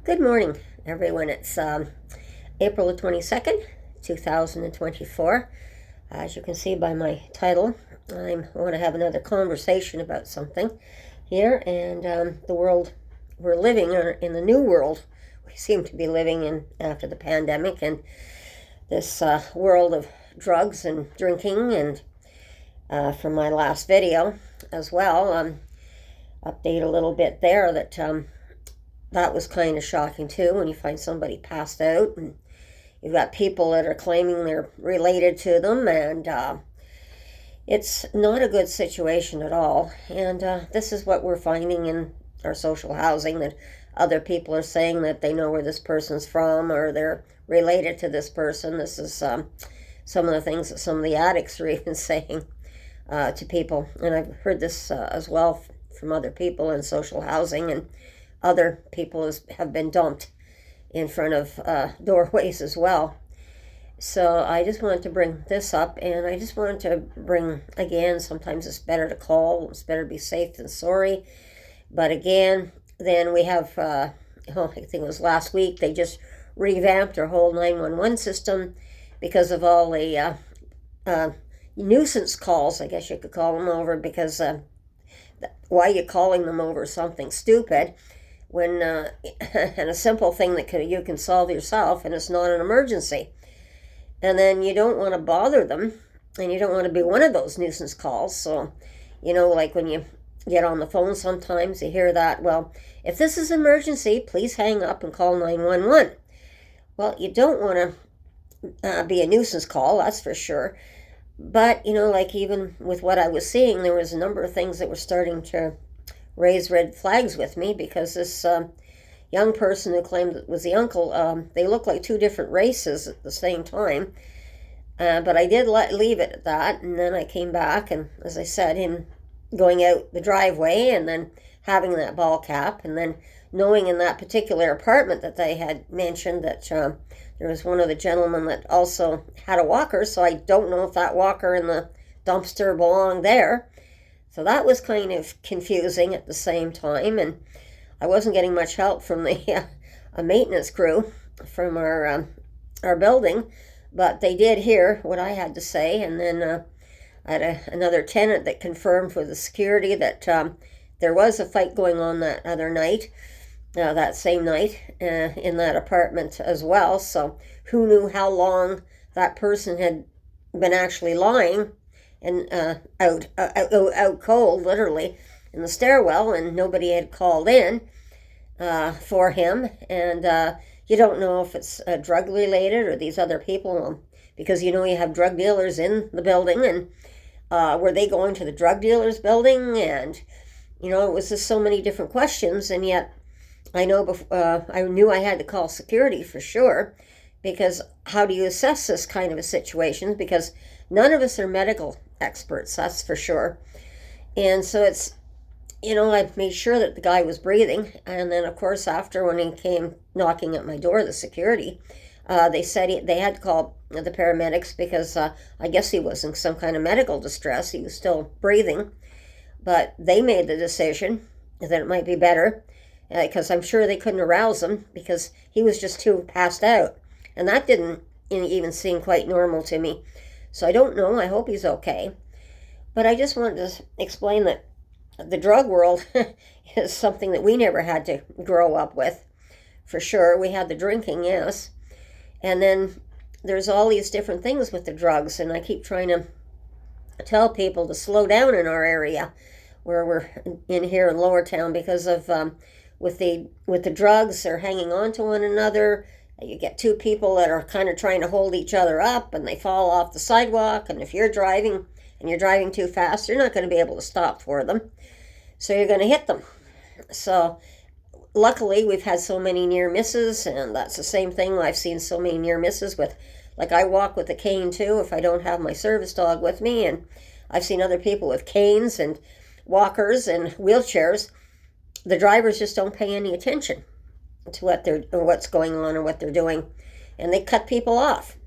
Good morning, everyone. It's April the 22nd, 2024. As you can see by my title, I want to have another conversation about something here and the world we're living in, the new world we seem to be living in after the pandemic, and this world of drugs and drinking. And from my last video as well, update a little bit there that was kind of shocking too, when you find somebody passed out and you've got people that are claiming they're related to them, and it's not a good situation at all. And this is what we're finding in our social housing, that other people are saying that they know where this person's from or they're related to this person. This is some of the things that some of the addicts are even saying to people. And I've heard this as well from other people in social housing, and other people have been dumped in front of doorways as well. So I just wanted to bring this up, and I just wanted to bring, again, sometimes it's better to call, it's better to be safe than sorry. But again, then we have, I think it was last week, they just revamped our whole 911 system because of all the nuisance calls, I guess you could call them, over, because why are you calling them over something stupid when and a simple thing that you can solve yourself, and it's not an emergency. And then you don't want to bother them, and you don't want to be one of those nuisance calls. So, like when you get on the phone, sometimes you hear that, well, if this is an emergency, please hang up and call 911. Well, you don't want to be a nuisance call, that's for sure. But, like even with what I was seeing, there was a number of things that were starting to raise red flags with me, because this young person who claimed it was the uncle, they look like two different races at the same time. But I did leave it at that, and then I came back, and as I said, him going out the driveway and then having that ball cap, and then knowing in that particular apartment that they had mentioned that there was one of the gentlemen that also had a walker, so I don't know if that walker and the dumpster belonged there. So that was kind of confusing at the same time, and I wasn't getting much help from the maintenance crew from our building, but they did hear what I had to say. And then I had another tenant that confirmed for the security that there was a fight going on that other night, that same night, in that apartment as well. So who knew how long that person had been actually lying and out cold, literally, in the stairwell, and nobody had called in for him. And you don't know if it's drug related or these other people, because you have drug dealers in the building, and were they going to the drug dealer's building? And it was just so many different questions. And yet I knew I had to call security for sure, because how do you assess this kind of a situation? Because none of us are medical experts, that's for sure. And so it's, I made sure that the guy was breathing. And then, of course, after, when he came knocking at my door, the security, they said they had to call the paramedics, because I guess he was in some kind of medical distress. He was still breathing. But they made the decision that it might be better, because I'm sure they couldn't arouse him, because he was just too passed out. And that didn't even seem quite normal to me. So I don't know. I hope he's okay. But I just wanted to explain that the drug world is something that we never had to grow up with, for sure. We had the drinking, yes. And then there's all these different things with the drugs. And I keep trying to tell people to slow down in our area, where we're in here in Lower Town, because of with the drugs, they're hanging on to one another. You get two people that are kind of trying to hold each other up, and they fall off the sidewalk. And if you're driving and you're driving too fast, you're not going to be able to stop for them. So you're going to hit them. So luckily, we've had so many near misses, and that's the same thing. I've seen so many near misses with, like, I walk with a cane too if I don't have my service dog with me. And I've seen other people with canes and walkers and wheelchairs. The drivers just don't pay any attention to what's going on or what they're doing, and they cut people off.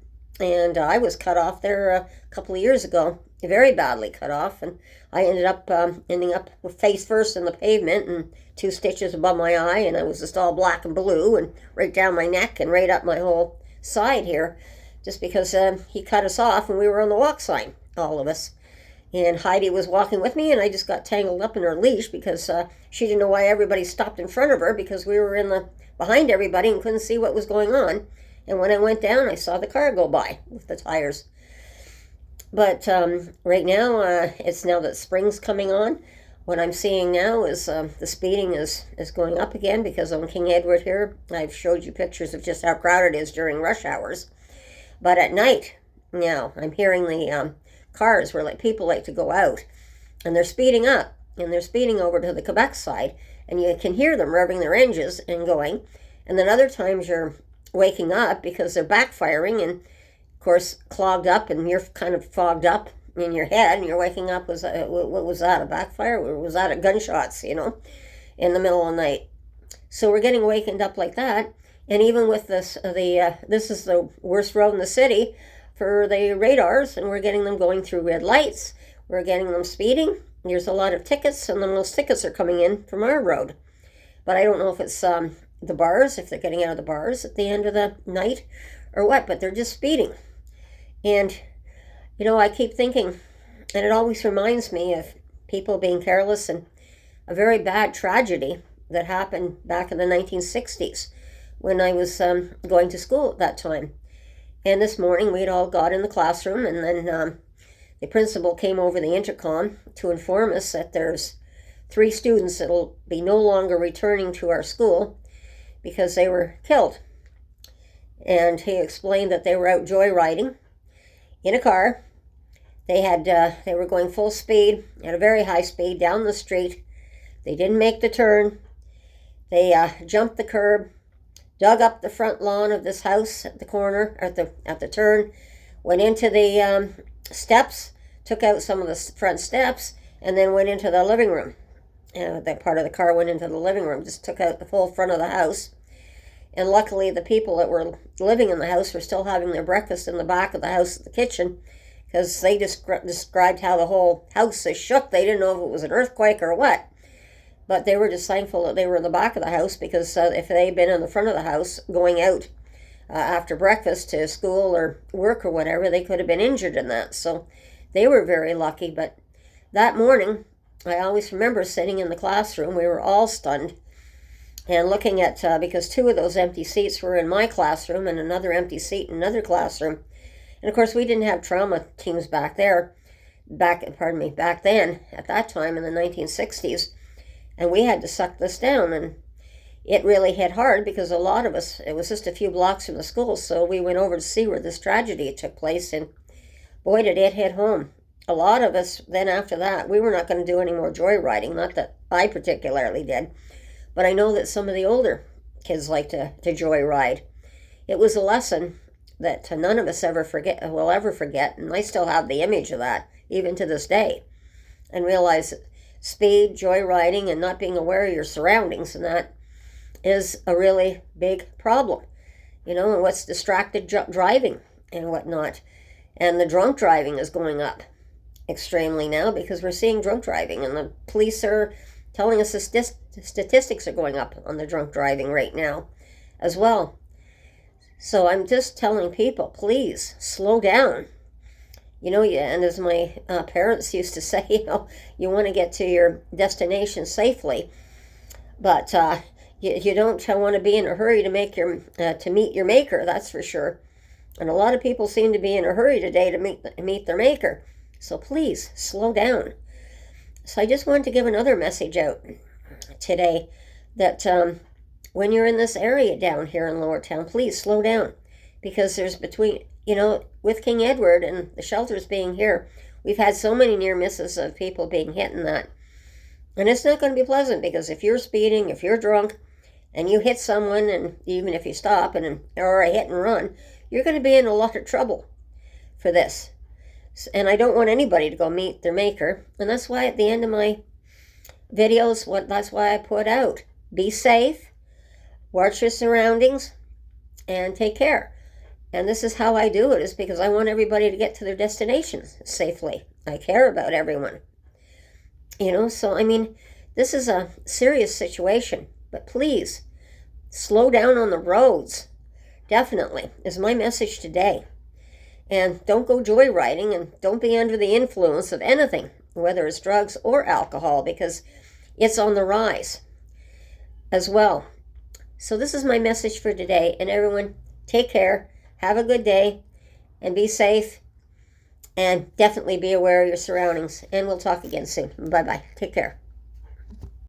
And I was cut off there a couple of years ago very badly cut off, and I ended up ending up face first in the pavement and 2 stitches above my eye, and I was just all black and blue and right down my neck and right up my whole side here, just because he cut us off and we were on the walk sign, all of us. And Heidi was walking with me, and I just got tangled up in her leash because she didn't know why everybody stopped in front of her, because we were in the behind everybody and couldn't see what was going on. And when I went down, I saw the car go by with the tires. But right now, it's now that spring's coming on. What I'm seeing now is the speeding is going up again, because on King Edward here, I've showed you pictures of just how crowded it is during rush hours. But at night, now, I'm hearing the cars where like people like to go out, and they're speeding up, and they're speeding over to the Quebec side, and you can hear them revving their engines and going. And then other times you're waking up because they're backfiring and of course clogged up, and you're kind of fogged up in your head, and you're waking up. What was that, a backfire, or was that a gunshots, in the middle of the night? So we're getting wakened up like that. And even with this, this is the worst road in the city for the radars, and we're getting them going through red lights. We're getting them speeding. There's a lot of tickets, and then those tickets are coming in from our road. But I don't know if it's the bars, if they're getting out of the bars at the end of the night or what, but they're just speeding. And, I keep thinking, and it always reminds me of people being careless, and a very bad tragedy that happened back in the 1960s when I was going to school at that time. And this morning we'd all got in the classroom, and then the principal came over the intercom to inform us that there's 3 students that'll be no longer returning to our school because they were killed. And he explained that they were out joyriding in a car. They were going full speed at a very high speed down the street. They didn't make the turn. They jumped the curb, dug up the front lawn of this house at the corner, at the turn, went into the steps, took out some of the front steps, and then went into the living room. That part of the car went into the living room, just took out the whole front of the house. And luckily, the people that were living in the house were still having their breakfast in the back of the house, the kitchen, because they described how the whole house is shook. They didn't know if it was an earthquake or what. But they were just thankful that they were in the back of the house, because if they had been in the front of the house going out after breakfast to school or work or whatever, they could have been injured in that. So they were very lucky. But that morning, I always remember sitting in the classroom. We were all stunned and looking at, because 2 of those empty seats were in my classroom and another empty seat in another classroom. And of course, we didn't have trauma teams back then, at that time in the 1960s. And we had to suck this down, and it really hit hard because a lot of us, it was just a few blocks from the school, so we went over to see where this tragedy took place, and boy, did it hit home. A lot of us, then after that, we were not going to do any more joyriding, not that I particularly did, but I know that some of the older kids like to joyride. It was a lesson that none of us will ever forget, and I still have the image of that, even to this day, and realize that speed, joyriding, and not being aware of your surroundings, and that is a really big problem. And what's distracted driving and whatnot. And the drunk driving is going up extremely now, because we're seeing drunk driving, and the police are telling us the statistics are going up on the drunk driving right now as well. So I'm just telling people, please slow down. And as my parents used to say, you want to get to your destination safely, but you don't want to be in a hurry to meet your maker. That's for sure. And a lot of people seem to be in a hurry today to meet their maker. So please slow down. So I just wanted to give another message out today that when you're in this area down here in Lower Town, please slow down, because there's with King Edward and the shelters being here, we've had so many near misses of people being hit in that. And it's not going to be pleasant, because if you're speeding, if you're drunk, and you hit someone, and even if you stop or a hit and run, you're going to be in a lot of trouble for this. And I don't want anybody to go meet their maker. And that's why at the end of my videos, that's why I put out, be safe, watch your surroundings, and take care. And this is how I do it, is because I want everybody to get to their destinations safely I care about everyone. So I mean, this is a serious situation, but please slow down on the roads. Definitely is my message today. And don't go joyriding, and don't be under the influence of anything, whether it's drugs or alcohol, because it's on the rise as well. So this is my message for today. And everyone, take care, have a good day, and be safe. And definitely be aware of your surroundings. And we'll talk again soon. Bye-bye. Take care.